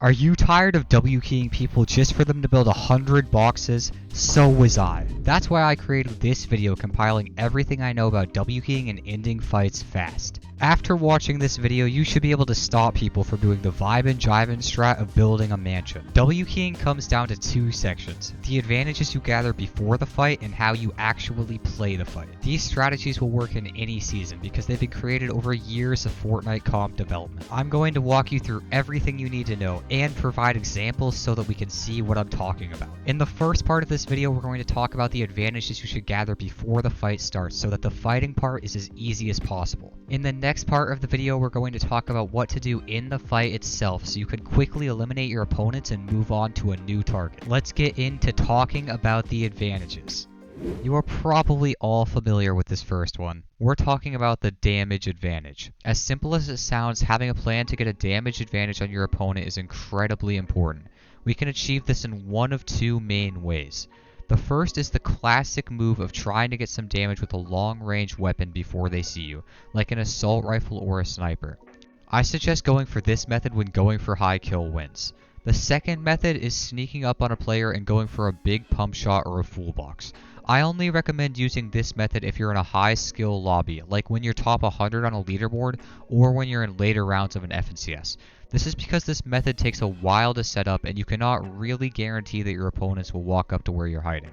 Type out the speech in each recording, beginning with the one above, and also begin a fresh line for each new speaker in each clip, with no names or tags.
Are you tired of W keying people just for them to build 100 boxes? So was I. That's why I created this video compiling everything I know about W keying and ending fights fast. After watching this video, you should be able to stop people from doing the vibe and jivin strat of building a mansion. W keying comes down to two sections: the advantages you gather before the fight and how you actually play the fight. These strategies will work in any season because they've been created over years of Fortnite comp development. I'm going to walk you through everything you need to know and provide examples so that we can see what I'm talking about. In the first part of this video, we're going to talk about the advantages you should gather before the fight starts so that the fighting part is as easy as possible. In the next part of the video, we're going to talk about what to do in the fight itself so you can quickly eliminate your opponents and move on to a new target. Let's get into talking about the advantages. You are probably all familiar with this first one. We're talking about the damage advantage. As simple as it sounds, having a plan to get a damage advantage on your opponent is incredibly important. We can achieve this in one of two main ways. The first is the classic move of trying to get some damage with a long-range weapon before they see you, like an assault rifle or a sniper. I suggest going for this method when going for high kill wins. The second method is sneaking up on a player and going for a big pump shot or a full box. I only recommend using this method if you're in a high skill lobby, like when you're top 100 on a leaderboard or when you're in later rounds of an FNCS. This is because this method takes a while to set up and you cannot really guarantee that your opponents will walk up to where you're hiding.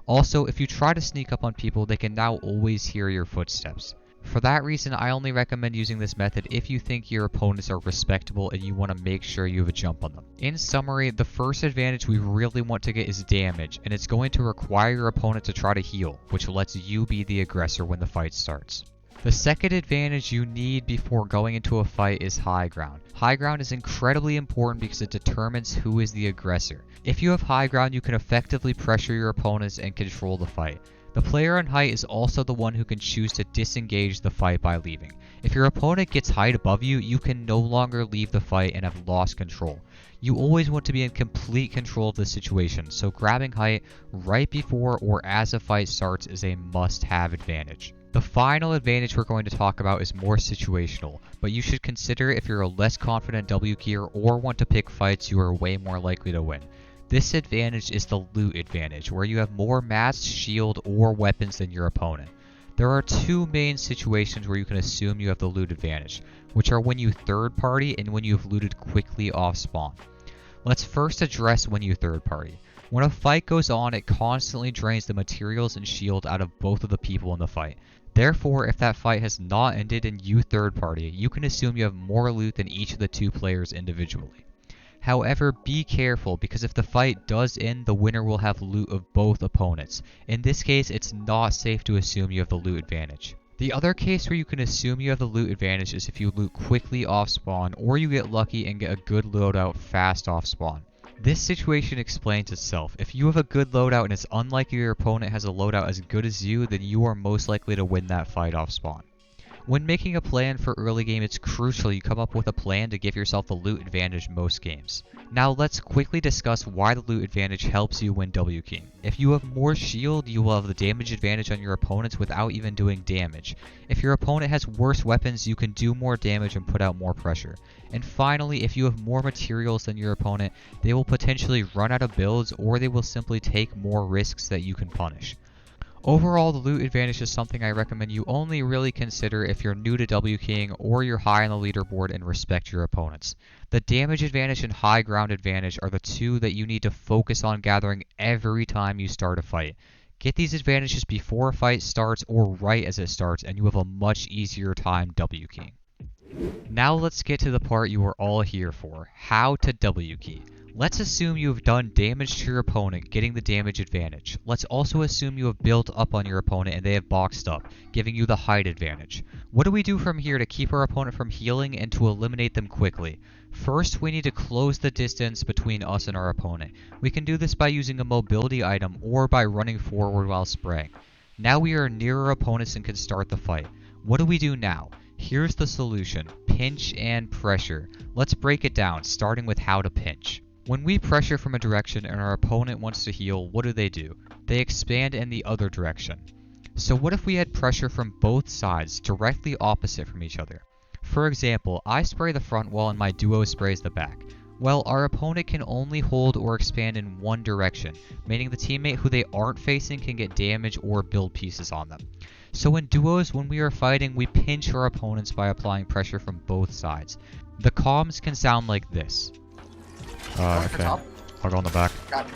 Also, if you try to sneak up on people, they can now always hear your footsteps. For that reason, I only recommend using this method if you think your opponents are respectable and you want to make sure you have a jump on them. In summary, the first advantage we really want to get is damage, and it's going to require your opponent to try to heal, which lets you be the aggressor when the fight starts. The second advantage you need before going into a fight is high ground. High ground is incredibly important because it determines who is the aggressor. If you have high ground, you can effectively pressure your opponents and control the fight. The player on height is also the one who can choose to disengage the fight by leaving. If your opponent gets height above you, you can no longer leave the fight and have lost control. You always want to be in complete control of the situation, so grabbing height right before or as a fight starts is a must-have advantage. The final advantage we're going to talk about is more situational, but you should consider if you're a less confident W keyer or want to pick fights you are way more likely to win. This advantage is the loot advantage, where you have more mats, shield, or weapons than your opponent. There are two main situations where you can assume you have the loot advantage, which are when you third party and when you have looted quickly off spawn. Let's first address when you third party. When a fight goes on, it constantly drains the materials and shield out of both of the people in the fight. Therefore, if that fight has not ended and you third party, you can assume you have more loot than each of the two players individually. However, be careful because if the fight does end, the winner will have loot of both opponents. In this case, it's not safe to assume you have the loot advantage. The other case where you can assume you have the loot advantage is if you loot quickly off spawn or you get lucky and get a good loadout fast off spawn. This situation explains itself. If you have a good loadout and it's unlikely your opponent has a loadout as good as you, then you are most likely to win that fight off spawn. When making a plan for early game, it's crucial you come up with a plan to give yourself the loot advantage most games. Now let's quickly discuss why the loot advantage helps you win W keying. If you have more shield, you will have the damage advantage on your opponents without even doing damage. If your opponent has worse weapons, you can do more damage and put out more pressure. And finally, if you have more materials than your opponent, they will potentially run out of builds or they will simply take more risks that you can punish. Overall, the loot advantage is something I recommend you only really consider if you're new to W keying or you're high on the leaderboard and respect your opponents. The damage advantage and high ground advantage are the two that you need to focus on gathering every time you start a fight. Get these advantages before a fight starts or right as it starts and you have a much easier time W keying. Now let's get to the part you are all here for, how to W key. Let's assume you have done damage to your opponent, getting the damage advantage. Let's also assume you have built up on your opponent and they have boxed up, giving you the height advantage. What do we do from here to keep our opponent from healing and to eliminate them quickly? First, we need to close the distance between us and our opponent. We can do this by using a mobility item or by running forward while spraying. Now we are near our opponents and can start the fight. What do we do now? Here's the solution: pinch and pressure. Let's break it down, starting with how to pinch. When we pressure from a direction and our opponent wants to heal, what do? They expand in the other direction. So what if we had pressure from both sides, directly opposite from each other? For example, I spray the front wall and my duo sprays the back. Well, our opponent can only hold or expand in one direction, meaning the teammate who they aren't facing can get damage or build pieces on them. So in duos, when we are fighting, we pinch our opponents by applying pressure from both sides. The comms can sound like this. Okay. I'll go on the back.
Got it.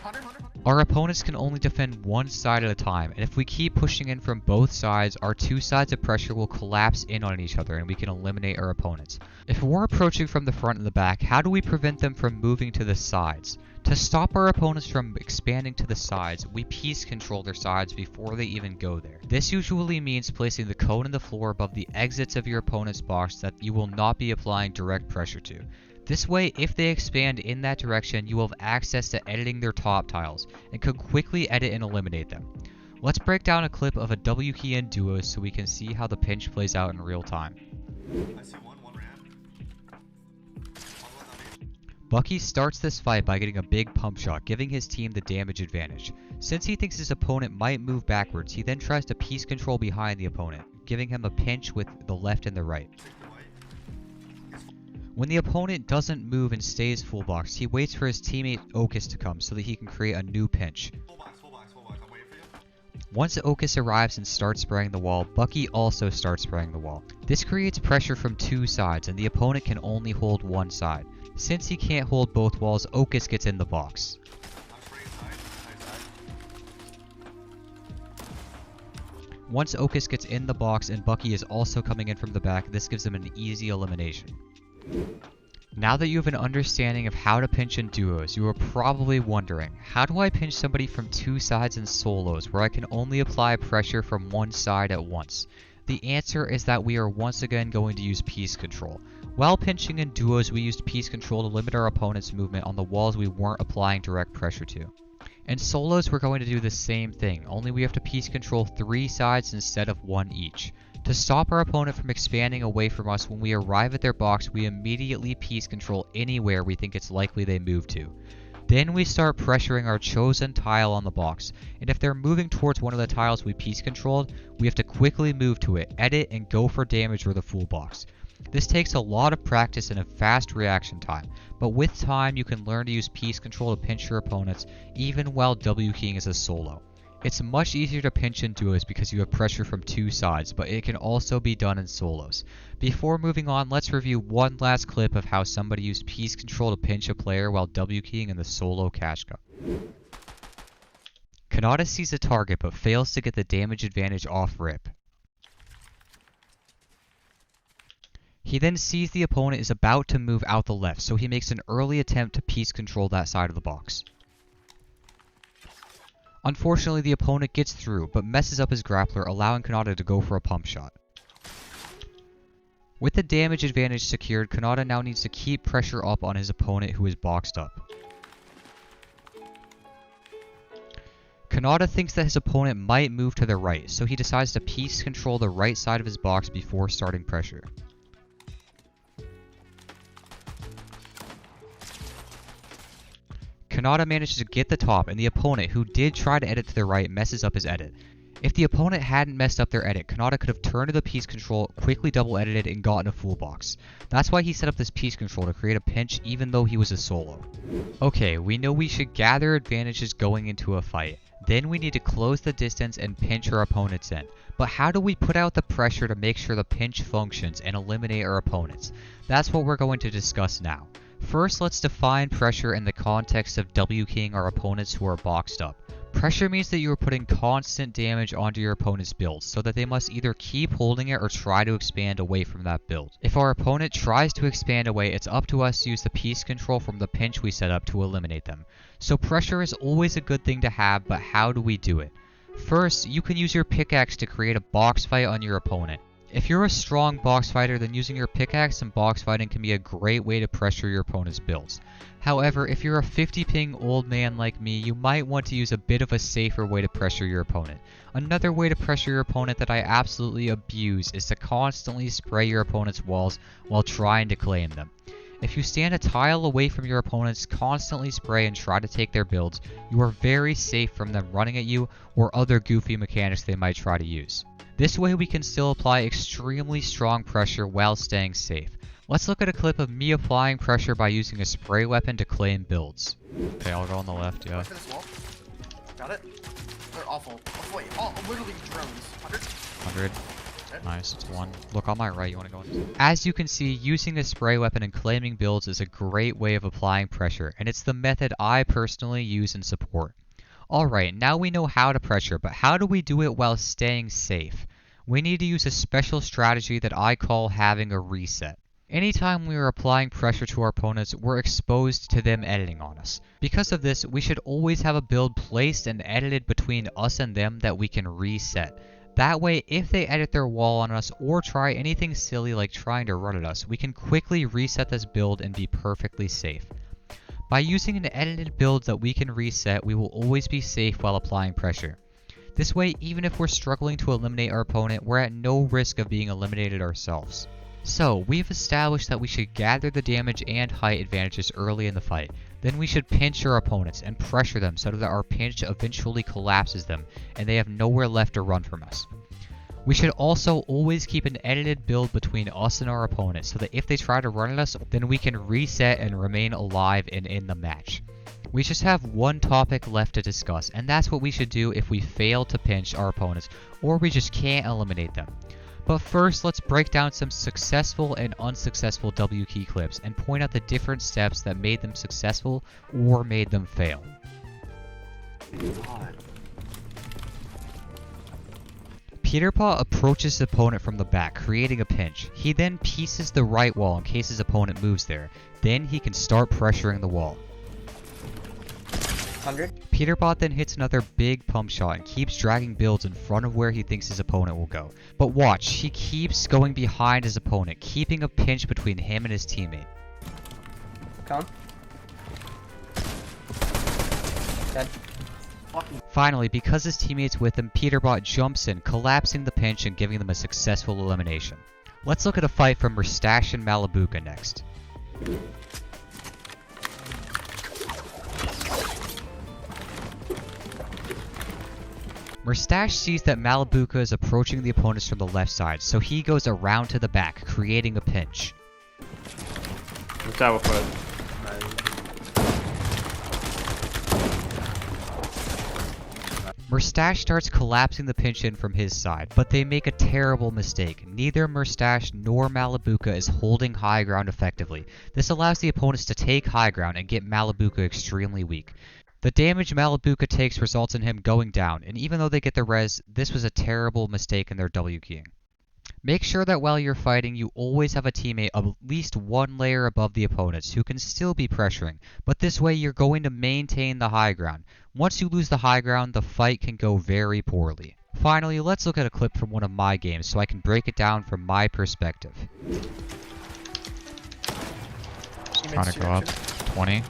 Hunter.
Our opponents can only defend one side at a time, and if we keep pushing in from both sides, our two sides of pressure will collapse in on each other and we can eliminate our opponents. If we're approaching from the front and the back, how do we prevent them from moving to the sides? To stop our opponents from expanding to the sides, we piece control their sides before they even go there. This usually means placing the cone in the floor above the exits of your opponent's box that you will not be applying direct pressure to. This way, if they expand in that direction, you will have access to editing their top tiles, and could quickly edit and eliminate them. Let's break down a clip of a W key in duos so we can see how the pinch plays out in real time.
I see one ran.
Bucky starts this fight by getting a big pump shot, giving his team the damage advantage. Since he thinks his opponent might move backwards, he then tries to piece control behind the opponent, giving him a pinch with the left and the right. When the opponent doesn't move and stays full box, he waits for his teammate Ocus to come so that he can create a new pinch.
Full box. I'm waiting for you.
Once Ocus arrives and starts spraying the wall, Bucky also starts spraying the wall. This creates pressure from two sides, and the opponent can only hold one side. Since he can't hold both walls, Ocus gets in the box.
I'm spraying side.
Once Ocus gets in the box and Bucky is also coming in from the back, this gives him an easy elimination. Now that you have an understanding of how to pinch in duos, you are probably wondering, how do I pinch somebody from two sides in solos where I can only apply pressure from one side at once? The answer is that we are once again going to use piece control. While pinching in duos, we used piece control to limit our opponent's movement on the walls we weren't applying direct pressure to. In solos, we're going to do the same thing, only we have to piece control 3 sides instead of 1 each. To stop our opponent from expanding away from us when we arrive at their box, we immediately piece control anywhere we think it's likely they move to. Then we start pressuring our chosen tile on the box, and if they're moving towards one of the tiles we piece controlled, we have to quickly move to it, edit, and go for damage with a full box. This takes a lot of practice and a fast reaction time, but with time you can learn to use piece control to pinch your opponents even while W keying as a solo. It's much easier to pinch in duos because you have pressure from two sides, but it can also be done in solos. Before moving on, let's review one last clip of how somebody used piece control to pinch a player while W keying in the solo Kashka. Kanata sees a target but fails to get the damage advantage off rip. He then sees the opponent is about to move out the left, so he makes an early attempt to piece control that side of the box. Unfortunately, the opponent gets through, but messes up his grappler, allowing Kanata to go for a pump shot. With the damage advantage secured, Kanata now needs to keep pressure up on his opponent who is boxed up. Kanata thinks that his opponent might move to the right, so he decides to piece control the right side of his box before starting pressure. Kanata manages to get the top, and the opponent, who did try to edit to the right, messes up his edit. If the opponent hadn't messed up their edit, Kanata could have turned to the piece control, quickly double edited, and gotten a full box. That's why he set up this piece control to create a pinch even though he was a solo. Okay, we know we should gather advantages going into a fight. Then we need to close the distance and pinch our opponents in. But how do we put out the pressure to make sure the pinch functions and eliminate our opponents? That's what we're going to discuss now. First, let's define pressure in the context of W keying our opponents who are boxed up. Pressure means that you are putting constant damage onto your opponent's build, so that they must either keep holding it or try to expand away from that build. If our opponent tries to expand away, it's up to us to use the piece control from the pinch we set up to eliminate them. So pressure is always a good thing to have, but how do we do it? First, you can use your pickaxe to create a box fight on your opponent. If you're a strong box fighter, then using your pickaxe and box fighting can be a great way to pressure your opponent's builds. However, if you're a 50 ping old man like me, you might want to use a bit of a safer way to pressure your opponent. Another way to pressure your opponent that I absolutely abuse is to constantly spray your opponent's walls while trying to claim them. If you stand a tile away from your opponents, constantly spray and try to take their builds, you are very safe from them running at you or other goofy mechanics they might try to use. This way we can still apply extremely strong pressure while staying safe. Let's look at a clip of me applying pressure by using a spray weapon to claim builds. Okay, I'll go on the left, yeah.
Watch for this wall. Got it. They're awful. Oh, wait, literally drones. 100.
100. Nice, it's one. Look on my right, you want to go in? As you can see, using a spray weapon and claiming builds is a great way of applying pressure, and it's the method I personally use and support. Alright, now we know how to pressure, but how do we do it while staying safe? We need to use a special strategy that I call having a reset. Anytime we are applying pressure to our opponents, we're exposed to them editing on us. Because of this, we should always have a build placed and edited between us and them that we can reset. That way, if they edit their wall on us or try anything silly like trying to run at us, we can quickly reset this build and be perfectly safe. By using an edited build that we can reset, we will always be safe while applying pressure. This way, even if we're struggling to eliminate our opponent, we're at no risk of being eliminated ourselves. So, we've established that we should gather the damage and height advantages early in the fight. Then we should pinch our opponents and pressure them so that our pinch eventually collapses them and they have nowhere left to run from us. We should also always keep an edited build between us and our opponent so that if they try to run at us, then we can reset and remain alive and in the match. We just have one topic left to discuss, and that's what we should do if we fail to pinch our opponents or we just can't eliminate them. But first, let's break down some successful and unsuccessful W key clips and point out the different steps that made them successful or made them fail.
God.
Peterpaw approaches his opponent from the back, creating a pinch. He then pieces the right wall in case his opponent moves there. Then he can start pressuring the wall.
100.
Peterbot then hits another big pump shot and keeps dragging builds in front of where he thinks his opponent will go. But watch, he keeps going behind his opponent, keeping a pinch between him and his teammate.
Come. Dead.
Finally, because his teammate's with him, Peterbot jumps in, collapsing the pinch and giving them a successful elimination. Let's look at a fight from Mustache and Malabuka next. Mustache sees that Malabuka is approaching the opponents from the left side, so he goes around to the back, creating a pinch.
Tower foot.
Mustache starts collapsing the pinch in from his side, but they make a terrible mistake. Neither Mustache nor Malabuka is holding high ground effectively. This allows the opponents to take high ground and get Malabuka extremely weak. The damage Malabuka takes results in him going down, and even though they get the res, this was a terrible mistake in their W keying. Make sure that while you're fighting, you always have a teammate at least one layer above the opponents who can still be pressuring, but this way you're going to maintain the high ground. Once you lose the high ground, the fight can go very poorly. Finally, let's look at a clip from one of my games so I can break it down from my perspective. Trying to go up. 20.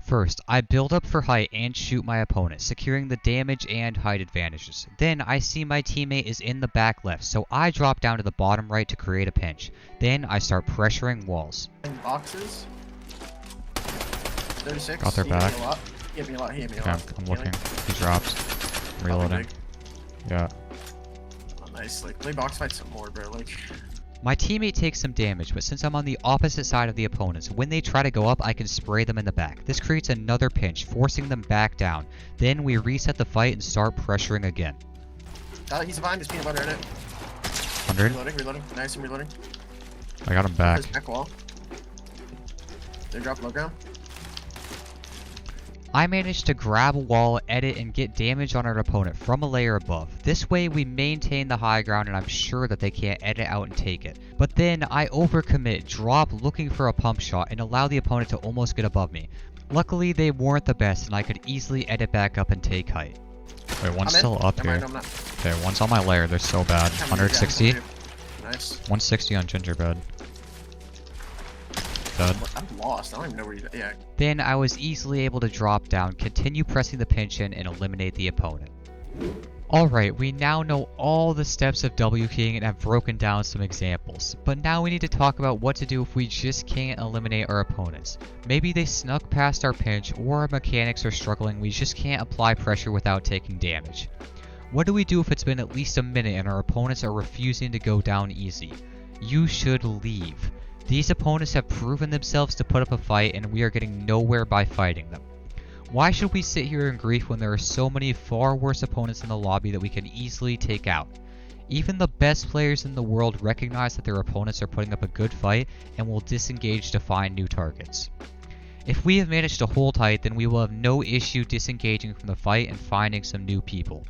First, I build up for height and shoot my opponent, securing the damage and height advantages. Then, I see my teammate is in the back left, so I drop down to the bottom right to create a pinch. Then, I start pressuring walls.
Boxes. 36.
Got their back.
He hit me a lot.
Okay, I'm looking. He drops. Reloading. Yeah.
Oh, nice. Like, play box fight some more, bro. Like.
My teammate takes some damage, but since I'm on the opposite side of the opponents, when they try to go up, I can spray them in the back. This creates another pinch, forcing them back down. Then we reset the fight and start pressuring again.
He's behind his peanut butter in it.
100.
Reloading. Nice, I'm reloading.
I got him back.
His back wall. They drop low ground.
I managed to grab a wall, edit, and get damage on our opponent from a layer above. This way we maintain the high ground and I'm sure that they can't edit out and take it. But then I overcommit, drop looking for a pump shot, and allow the opponent to almost get above me. Luckily they weren't the best and I could easily edit back up and take height. Wait, one's still up here. Okay, one's on my layer, they're so bad. 160.
Nice.
160 on gingerbread. Dead.
I'm lost. I don't even know where you. Yeah.
Then I was easily able to drop down, continue pressing the pinch in, and eliminate the opponent. Alright, we now know all the steps of W keying and have broken down some examples. But now we need to talk about what to do if we just can't eliminate our opponents. Maybe they snuck past our pinch, or our mechanics are struggling, we just can't apply pressure without taking damage. What do we do if it's been at least a minute and our opponents are refusing to go down easy? you should leave. These opponents have proven themselves to put up a fight, and we are getting nowhere by fighting them. Why should we sit here in grief when there are so many far worse opponents in the lobby that we can easily take out? Even the best players in the world recognize that their opponents are putting up a good fight and will disengage to find new targets. If we have managed to hold tight, then we will have no issue disengaging from the fight and finding some new people.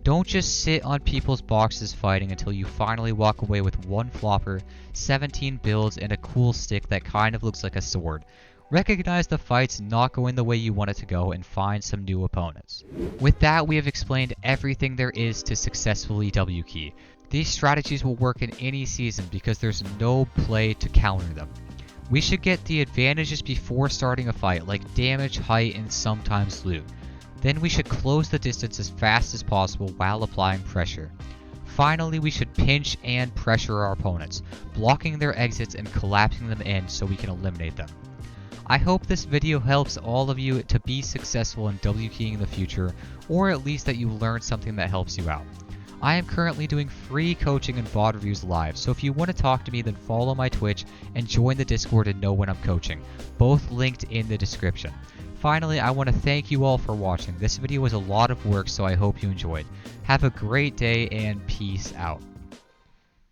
Don't just sit on people's boxes fighting until you finally walk away with 1 flopper, 17 builds, and a cool stick that kind of looks like a sword. Recognize the fight's not going the way you want it to go and find some new opponents. With that, we have explained everything there is to successfully W key. These strategies will work in any season because there's no play to counter them. We should get the advantages before starting a fight, like damage, height, and sometimes loot. Then we should close the distance as fast as possible while applying pressure. Finally, we should pinch and pressure our opponents, blocking their exits and collapsing them in so we can eliminate them. I hope this video helps all of you to be successful in W keying in the future, or at least that you learned something that helps you out. I am currently doing free coaching and VOD reviews live, so if you want to talk to me, then follow my Twitch and join the Discord to know when I'm coaching, both linked in the description. Finally, I want to thank you all for watching. This video was a lot of work, so I hope you enjoyed. Have a great day and peace out.